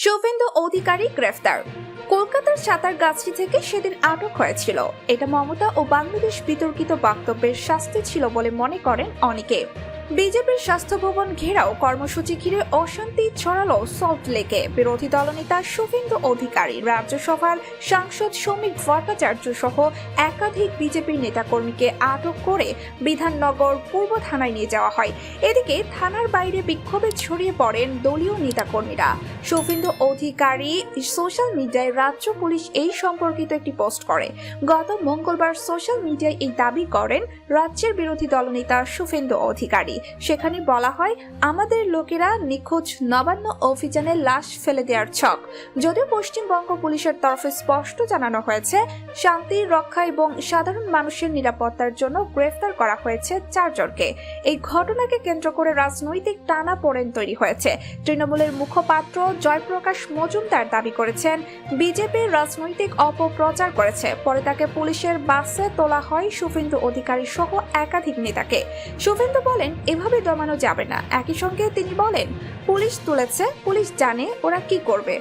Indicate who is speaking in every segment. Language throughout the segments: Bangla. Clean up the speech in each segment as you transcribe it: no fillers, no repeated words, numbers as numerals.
Speaker 1: শুভেন্দু অধিকারী গ্রেফতার। কলকাতার সাঁতারগাছি থেকে সেদিন আটক হয়েছিল। এটা মমতা ও বাংলাদেশ বিতর্কিত বক্তব্যের শাস্তি ছিল বলে মনে করেন অনেকে। বিজেপির স্বাস্থ্য ভবন ঘেরাও কর্মসূচি ঘিরে অশান্তি ছড়ালো সল্টলেকে। বিরোধী দলনেতা শুভেন্দু অধিকারী, রাজ্যসভার সাংসদ শ্রমিক ভট্টাচার্য সহ একাধিক বিজেপির নেতাকর্মীকে আটক করে বিধাননগর পূর্ব থানায় নিয়ে যাওয়া হয়। এদিকে থানার বাইরে বিক্ষোভে ছড়িয়ে পড়েন দলীয় নেতাকর্মীরা। শুভেন্দু অধিকারী সোশ্যাল মিডিয়ায় রাজ্য পুলিশ এই সম্পর্কিত একটি পোস্ট করে। গত মঙ্গলবার সোশ্যাল মিডিয়ায় এই দাবি করেন রাজ্যের বিরোধী দলনেতা শুভেন্দু অধিকারী। সেখানে বলা হয়, আমাদের লোকেরা নিখোঁজ নবান্ন অভিযানে লাশ ফেলে দেওয়ার ছক। যদিও পশ্চিমবঙ্গ পুলিশের তরফে স্পষ্ট জানানো হয়েছে, শান্তি রক্ষা এবং সাধারণ মানুষের নিরাপত্তার জন্য গ্রেফতার করা হয়েছে 4 জনকে। এই ঘটনাকে কেন্দ্র করে রাজনৈতিক টানাপোড়েন তৈরি হয়েছে। তৃণমূলের মুখপাত্র জয়প্রকাশ মজুমদার দাবি করেছেন, বিজেপির রাজনৈতিক অপপ্রচার করেছে। পরে তাকে পুলিশের বাসে তোলা হয় শুভেন্দু অধিকারী সহ একাধিক নেতাকে। শুভেন্দু বলেন, এভাবে দমানো যাবে না। একই সঙ্গে তিনি বলেন, পুলিশ তুলেছে, পুলিশ জানে ওরা কি করবে।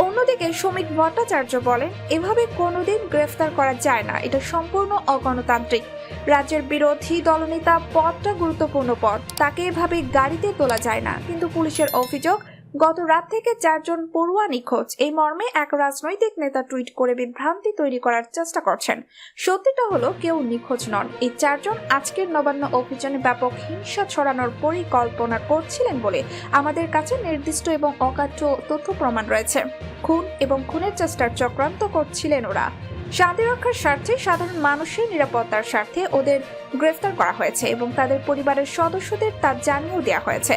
Speaker 1: অন্যদিকে শ্রমিক ভট্টাচার্য বলেন, এভাবে কোনোদিন গ্রেফতার করা যায় না, এটা সম্পূর্ণ অগণতান্ত্রিক। রাজ্যের বিরোধী দলনেতা পদটা গুরুত্বপূর্ণ পদ, তাকে এভাবে গাড়িতে তোলা যায় না। কিন্তু পুলিশের অভিযোগ, গত রাত থেকে 4 জন পড়ুয়া নিখোঁজ। এই মর্মে এক রাজনৈতিক নেতা টুইট করে বিভ্রান্তি তৈরি করার চেষ্টা করছেন। সত্যিটা হলো, কেউ নিখোঁজ নন। এই 4 জন আজকের নবান্ন অভিযানে ব্যাপক হিংসা ছড়ানোর পরিকল্পনা করছিলেন বলে আমাদের কাছে নির্দিষ্ট এবং অকাট্য তথ্য প্রমাণ রয়েছে। খুন এবং খুনের চেষ্টার চক্রান্ত করছিলেন ওরা। শান্তি রক্ষার স্বার্থে, সাধারণ মানুষের নিরাপত্তার স্বার্থে ওদের গ্রেফতার করা হয়েছে এবং তাদের পরিবারের সদস্যদের তা জানিয়েও দেওয়া হয়েছে।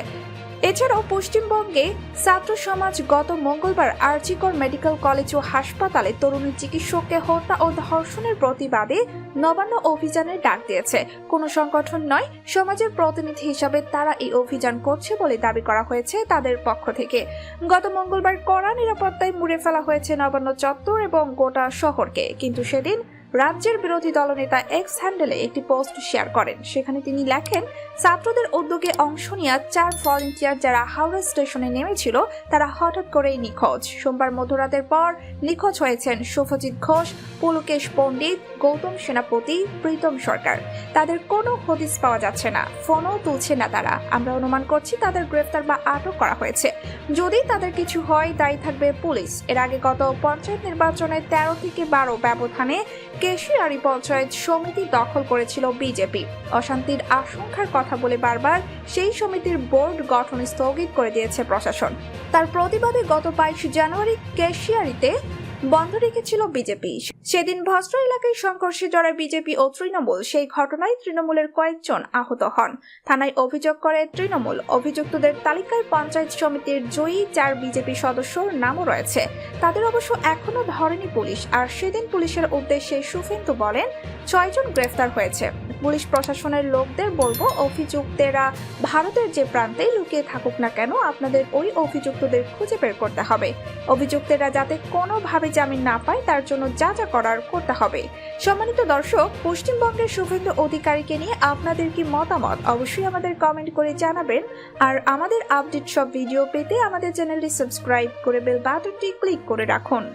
Speaker 1: এছাড়াও পশ্চিমবঙ্গে ছাত্র সমাজ গত মঙ্গলবার আরজিকর মেডিকেল কলেজ ও হাসপাতালে তরুণী চিকিৎসককে হত্যা ও ধর্ষণের প্রতিবাদে নবান্ন অভিযানের ডাক দিয়েছে। কোনো সংগঠন নয়, সমাজের প্রতিনিধি হিসাবে তারা এই অভিযান করছে বলে দাবি করা হয়েছে তাদের পক্ষ থেকে। গত মঙ্গলবার কড়া নিরাপত্তায় মুড়ে ফেলা হয়েছে নবান্ন চত্বর এবং গোটা শহরকে। কিন্তু সেদিন রাজ্যের বিরোধী দলনেতা এক্স হ্যান্ডেলে একটি পোস্ট শেয়ার করেন। সেখানে তিনি লেখেন, ছাত্রদের উদ্যোগে অংশ নেওয়া 4 ভলান্টিয়ার যারা হাওড়া স্টেশনে নেমেছিল তারা হঠাৎ করেই নিখোঁজ। সোমবার মধ্যরাতের পর নিখোঁজ হয়েছেন শুভজিৎ ঘোষ, পুলকেশ পণ্ডিত, গৌতম সেনাপতি, প্রীতম সরকার। তাদের কোনো হদিস পাওয়া যাচ্ছে না, ফোনও তুলছে না তারা। আমরা অনুমান করছি তাদের গ্রেফতার বা আটক করা হয়েছে। যদি তাদের কিছু হয়, দায়ী থাকবে পুলিশ। এর আগে গত পঞ্চায়েত নির্বাচনে 13 থেকে 12 ব্যবধানে কেশিয়ারি পঞ্চায়েত সমিতি দখল করেছিল বিজেপি। অশান্তির আশঙ্কার কথা বলে বারবার সেই সমিতির বোর্ড গঠন স্থগিত করে দিয়েছে প্রশাসন। তার প্রতিবাদে গত 22 জানুয়ারি কেশিয়ারিতে বন্ধ রেখেছিল বিজেপি। সেদিন ভস্ত্র এলাকায় সংঘর্ষে জড়ায় বিজেপি ও তৃণমূল। সেই ঘটনায় তৃণমূলের কয়েকজন আহত হন। থানায় অভিযোগ করে তৃণমূল। অভিযুক্তদের তালিকায় পঞ্চায়েত সমিতির জয়ী 4 বিজেপি সদস্যর নামও রয়েছে। তাদের অবশ্য এখনো ধরেনি পুলিশ। আর সেদিন পুলিশের উদ্দেশ্যে শুভেন্দু বলেন, 6 জন গ্রেফতার হয়েছে। পুলিশ প্রশাসনের লোকদের বলবো, অভিযুক্তেরা ভারতের যে প্রান্তেই লুকিয়ে থাকুক না কেন, আপনাদের ওই অভিযুক্তদের খুঁজে বের করতে হবে। অভিযুক্তেরা যাতে কোনোভাবে জামিন না পায়, তার জন্য যা যা করার করতে হবে। সম্মানিত দর্শক, পশ্চিমবঙ্গের শুভেন্দু অধিকারীকে নিয়ে আপনাদের কি মতামত অবশ্যই আমাদের কমেন্ট করে জানাবেন। আর আমাদের আপডেট সব ভিডিও পেতে আমাদের চ্যানেলটি সাবস্ক্রাইব করে বেল বাটনটি ক্লিক করে রাখুন।